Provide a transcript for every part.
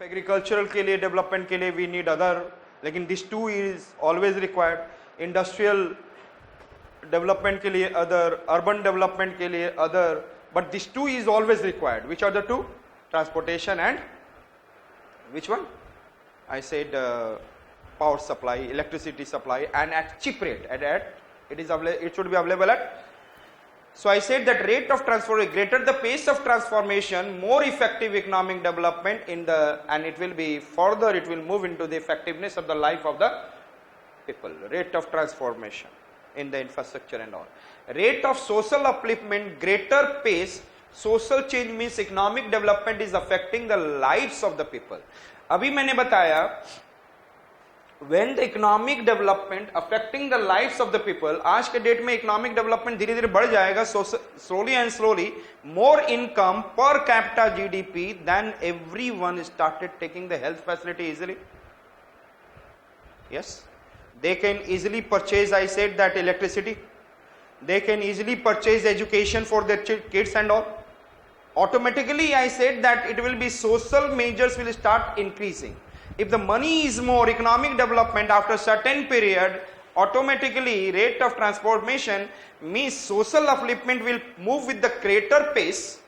Agricultural के लिए development के लिए वी नीड अदर, लेकिन this too is always required. Industrial development के लिए अदर, अर्बन डेवलपमेंट के लिए water, but this too is always required. Which are the two? Transportation and which one? I said power supply, electricity supply, and at cheap rate. It should be available at. So I said that rate of transformation, greater the pace of transformation, more effective economic development and it will be further, it will move into the effectiveness of the life of the people. Rate of transformation in the infrastructure and all. Rate of social upliftment, greater pace. Social change means economic development is affecting the lives of the people. अभी मैंने बताया when the economic development affecting the lives of the people, आज के date में economic development धीरे धीरे बढ़ जाएगा, slowly and slowly more income per capita GDP, then everyone started taking the health facility easily. Yes, they can easily purchase, I said that, electricity. They can easily purchase education for their kids and all. Automatically I said that it will be social measures will start increasing. If the money is more, economic development after certain period, automatically rate of transformation means social upliftment will move with the greater pace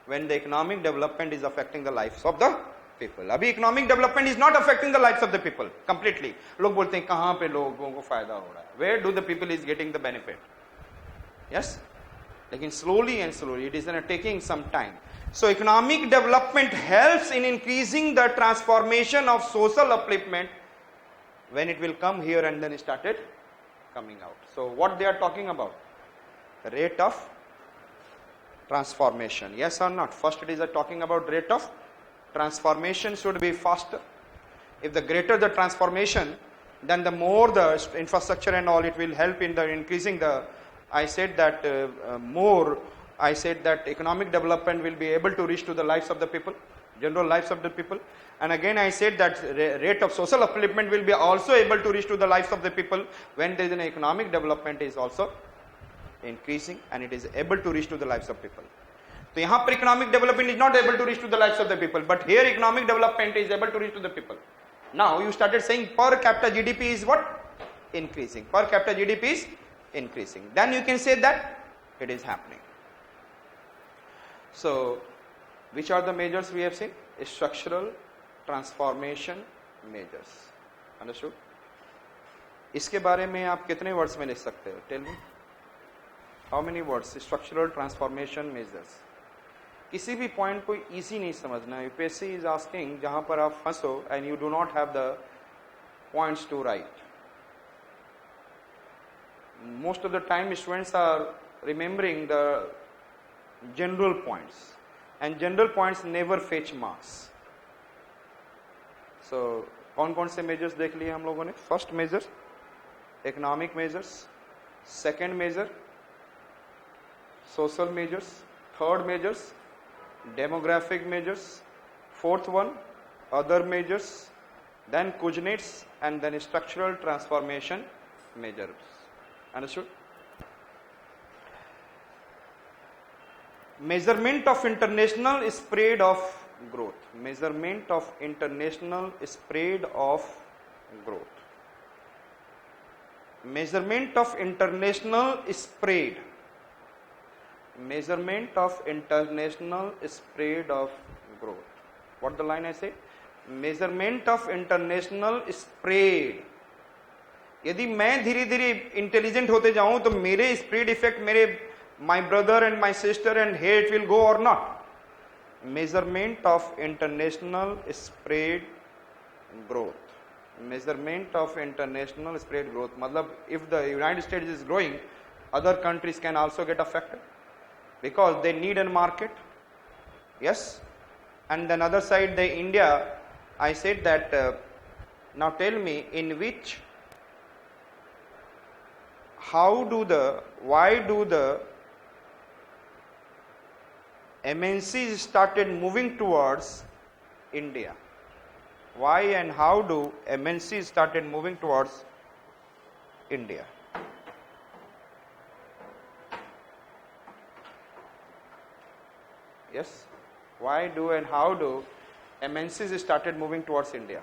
when the economic development is affecting the lives of the people. अभी economic development is not affecting the lives of the people completely. लोग बोलते हैं कहाँ पे लोगों को फायदा हो रहा है? Where do the people is getting the benefit? Yes, लेकिन slowly and slowly it is taking some time. So economic development helps in increasing the transformation of social upliftment when it will come here and then started coming out. So what they are talking about? Rate of transformation. Yes or not? First it is talking about rate of transformation should be faster. If the greater the transformation, then the more the infrastructure and all, it will help in the increasing the, I said that I said that economic development will be able to reach to the lives of the people, general lives of the people. And again I said that rate of social upliftment will be also able to reach to the lives of the people when there is an economic development is also increasing and it is able to reach to the lives of people. So यहाँ पर economic development is not able to reach to the lives of the people, but here economic development is able to reach to the people. Now you started saying per capita GDP is what? Increasing. Per capita GDP is increasing. Then you can say that it is happening. So which are the measures we have seen? Structural transformation measures. Understood? इसके बारे में आप कितने words में लिख सकते हो? Tell me. How many words? Structural transformation measures. किसी भी पॉइंट को इजी नहीं समझना. यूपीएससी इज आस्किंग जहां पर आप फंसो and you do not have the points to write. Most of the time students are remembering the general points and general points never fetch marks. So कौन कौन से मेजर्स देख लिए हम लोगों ने? First measure economic measures, second measure social measures, third measures demographic measures, fourth one other measures, then coordinates, and then structural transformation measures. Understood? Measurement of international spread of growth. Measurement of international spread of growth. Measurement of international spread. Measurement of international spread of growth. What the line I say? Measurement of international spread. यदि मैं धीरे धीरे intelligent होते जाऊं तो मेरे spread effect मेरे my brother and my sister and here it will go or not. Measurement of international spread growth. Measurement of international spread growth. मतलब if the United States is growing, other countries can also get affected because they need a market. Yes, and then other side the India, I said that now tell me in which, why do the MNCs started moving towards India? Why and how do MNCs started moving towards India? Yes, Why do and how do MNCs started moving towards India?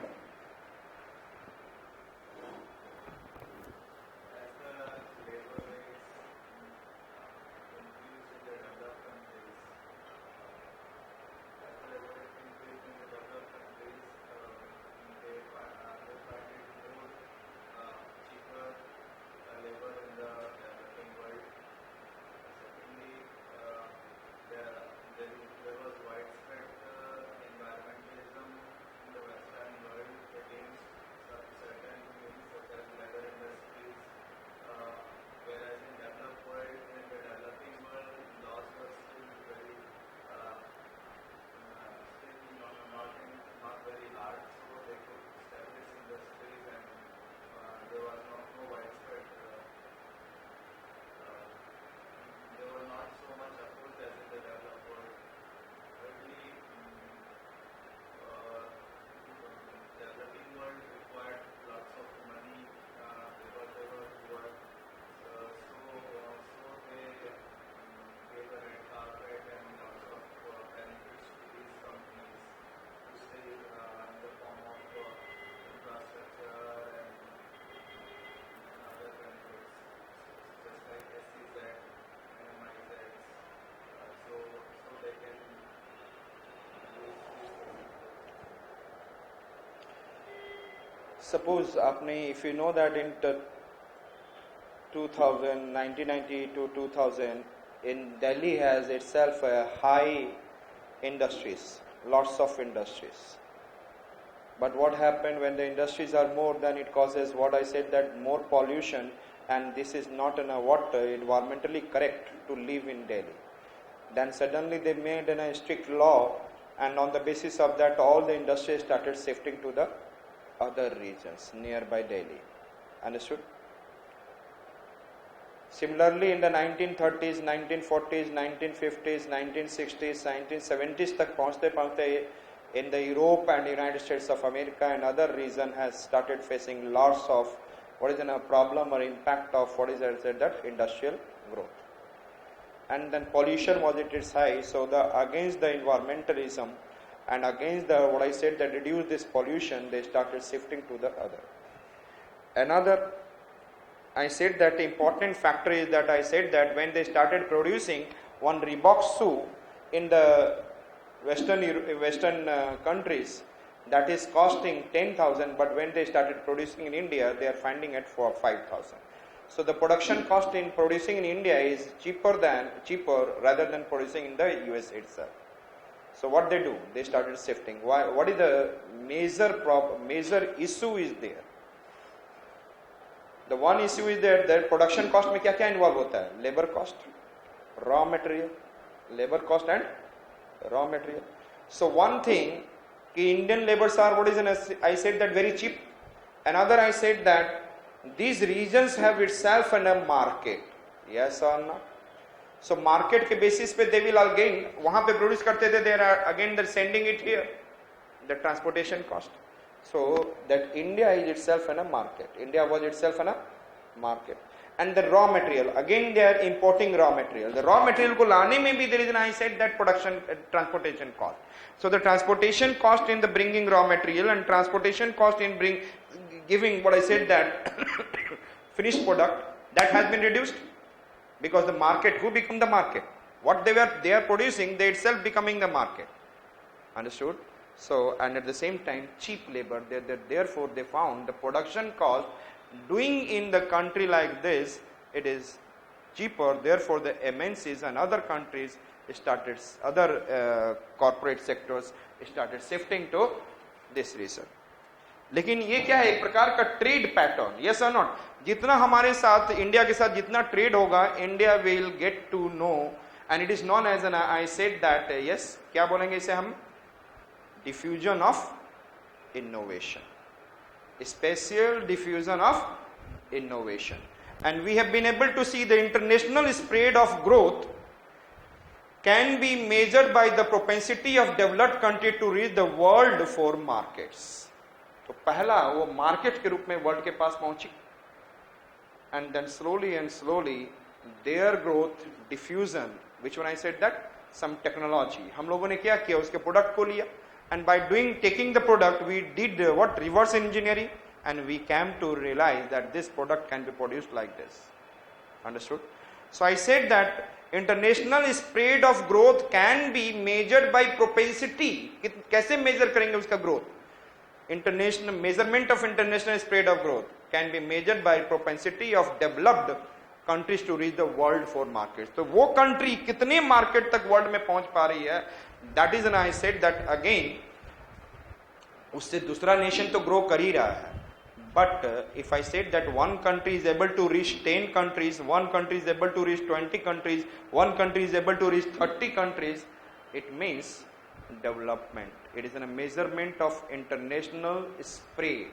Suppose आपने, if you know that in 2000, 1990 to 2000, in Delhi has itself a high industries, lots of industries. But what happened when the industries are more, then it causes what I said, that more pollution, and this is not what environmentally correct to live in Delhi. Then suddenly they made a strict law, and on the basis of that all the industries started shifting to the other regions nearby Delhi. Understood? Similarly, in the 1930s, 1940s, 1950s, 1960s, 1970s तक पहुँचते पहुँचते in the Europe and United States of America and other region has started facing lots of what is a problem or impact of what is that industrial growth. And then pollution was at its high, so against the environmentalism and against the what I said that reduce this pollution, they started shifting to the other. Another, I said that the important factor is that I said that when they started producing one Reebok shoe in the Western countries, that is costing 10,000, but when they started producing in India, they are finding it for 5,000. So the production cost in producing in India is cheaper rather than producing in the US itself. So what they do? They started shifting. Why? What is the major issue is there? The one issue is that production cost में क्या क्या involve होता है? Labor cost, raw material, labor cost and raw material. So one thing, Indian laborers are what is I said that very cheap. Another I said that these regions have itself in a market. Yes or no? So market के basis पे they will again वहाँ पे produce करते थे, they are again they're sending it here. The transportation cost. So that India is itself in a market. India was itself in a market. And the raw material, again they are importing raw material. The raw material को लाने में भी there is, I said that production transportation cost. So the transportation cost in the bringing raw material and transportation cost in giving what I said that finished product, that has been reduced. Because the market, who become the market? What they are producing, they itself becoming the market. Understood? So, and at the same time, cheap labor. Therefore, they found the production cost doing in the country like this, it is cheaper. Therefore, the MNCs and other countries started, other corporate sectors started shifting to this region. लेकिन ये क्या है, एक प्रकार का trade pattern, yes और not. जितना हमारे साथ इंडिया के साथ जितना ट्रेड होगा, India will get to know, and it is known as an, I said that yes, क्या बोलेंगे इसे हम, diffusion of innovation, spatial diffusion of innovation. And we have been able to see the international spread of growth can be measured by the propensity of developed country to reach the world for markets. तो पहला वो market के रूप में world के पास पहुंची, and then slowly and slowly their growth diffusion, which one I said that some technology. हम लोगों ने क्या किया, उसके प्रोडक्ट को लिया, and by taking the product, we did what, reverse engineering, and we came to realize that this product can be produced like this. Understood? So I said that international spread of growth can be measured by propensity. कैसे measure करेंगे उसका growth? International measurement of international spread of growth can be measured by propensity of developed countries to reach the world for markets. तो वो country कितने market तक world में पहुंच पा रही है, that is, and I said that again, उससे दूसरा nation तो grow कर ही रहा है. But if I said that one country is able to reach 10 countries, one country is able to reach 20 countries, one country is able to reach 30 countries, it means development. It is a measurement of international spread.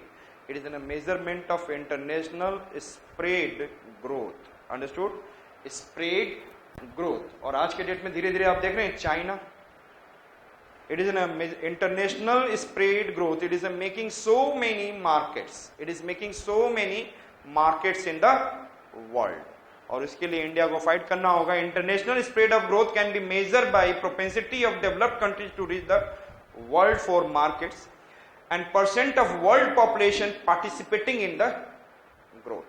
It is a measurement of international spread growth. Understood? Spread growth. और आज के date में धीरे धीरे आप देख रहे हैं China, it is an international spread growth. It is making so many markets. It is making so many markets in the world. और इसके लिए इंडिया को फाइट करना होगा. International spread of growth can be measured by propensity of developed countries to reach the world for markets and percent of world population participating in the growth.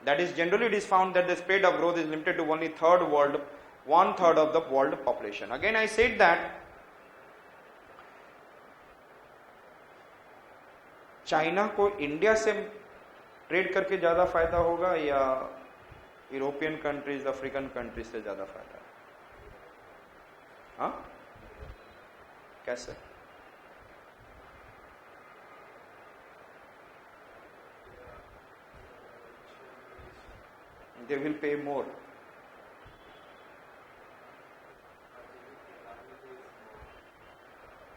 That is, generally it is found that the spread of growth is limited to only one third of the world population. Again I said that China को India से trade करके ज्यादा फायदा होगा या European countries, African countries से ज्यादा फायदा है? हाँ, कैसे? They will pay more.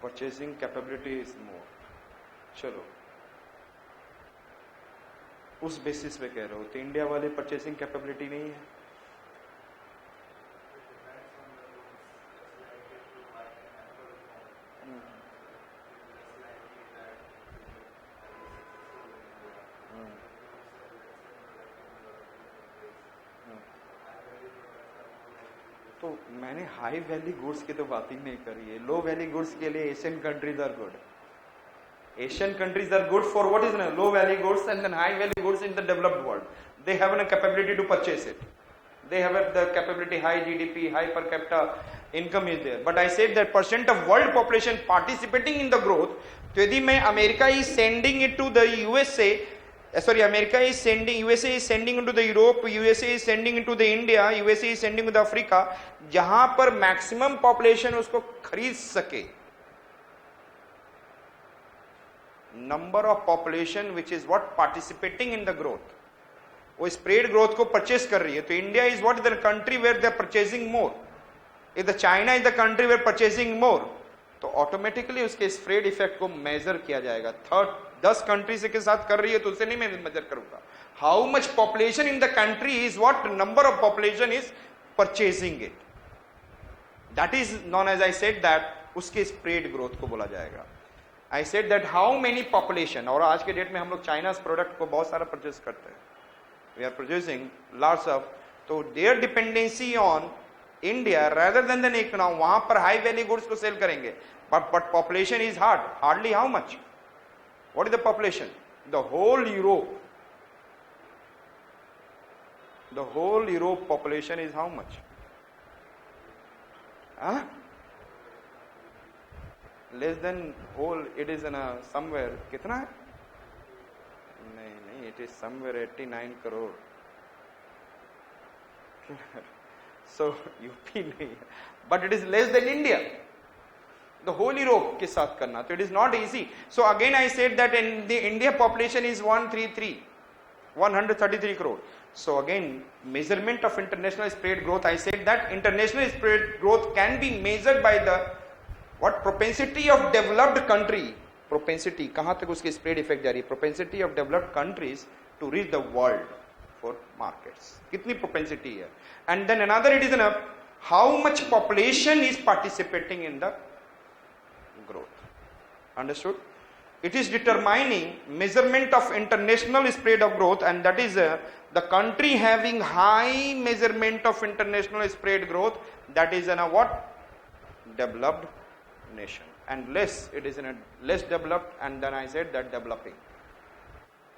Purchasing capability is more. चलो उस बेसिस पे कह रहे हो तो इंडिया वाले परचेसिंग कैपेबिलिटी नहीं है. तो मैंने हाई वैल्यू गुड्स की तो बात ही नहीं करी है. लो वैल्यू गुड्स के लिए Asian countries are good. Asian countries are good for what is low value goods, and then high value goods in the developed world. They have a capability to purchase it. They have the capability, high GDP, high per capita income is there. But I said that percent of world population participating in the growth. तो यदि मैं America is sending it to the USA, America is sending, USA is sending into the Europe, USA is sending into the India, USA is sending to the Africa, जहां पर maximum population उसको खरीद सके. Number of population which is what participating in the growth, वो spread growth को purchase कर रही है. तो India is what, the country where they are purchasing more. If the China is the country where purchasing more, तो automatically उसके spread effect को measure किया जाएगा. 10 countries के साथ कर रही है तो उसे नहीं मैं measure करूंगा. How much population in the country is what number of population is purchasing it. That is known as, I said that, उसके spread growth को बोला जाएगा. I said that how many population, और आज के डेट में हम लोग चाइना's प्रोडक्ट को बहुत सारा परचेज करते हैं. We are producing lots of, तो their dependency on India rather than the economy, वहां पर high value goods को सेल करेंगे. But population is hardly how much? What is the population? The whole Europe population is how much? Huh? Less than whole, it is in a somewhere, कितना है? नहीं, it is somewhere 89 crore. So UP नहीं, but it is less than India. The whole Europe के साथ करना, so it is not easy. So again I said that in the India population is 133 crore. So again, measurement of international spread growth, I said that international spread growth can be measured by the what, propensity of developed country. Propensity, कहां तक उसकी spread effect जा रही है? Propensity of developed countries to reach the world for markets. कितनी propensity है? And then another, it is enough, how much population is participating in the growth. Understood? It is determining measurement of international spread of growth, and that is the country having high measurement of international spread growth, that is what? developed nation, and less, it is in a less developed, and then I said that developing.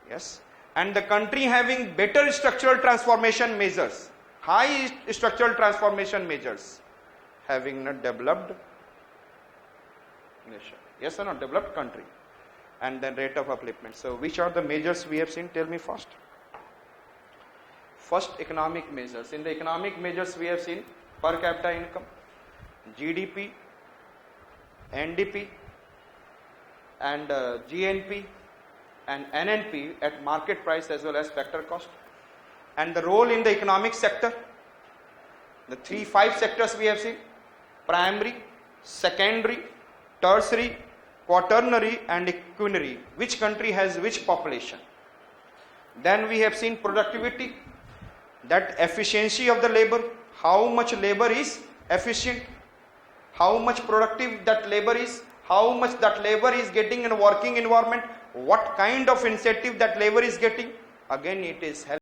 Yes, and the country having better structural transformation measures, high structural transformation measures, having a developed nation. Yes or not? Developed country. And then rate of upliftment. So which are the measures we have seen? Tell me first. First, economic measures. In the economic measures we have seen per capita income, GDP, NDP, and GNP and NNP at market price as well as factor cost. And the role in the economic sector, the 5 sectors we have seen: primary, secondary, tertiary, quaternary and quinary. Which country has which population? Then we have seen productivity, that efficiency of the labor, how much labor is efficient, how much productive that labor is, how much that labor is getting in a working environment, what kind of incentive that labor is getting. Again, it is help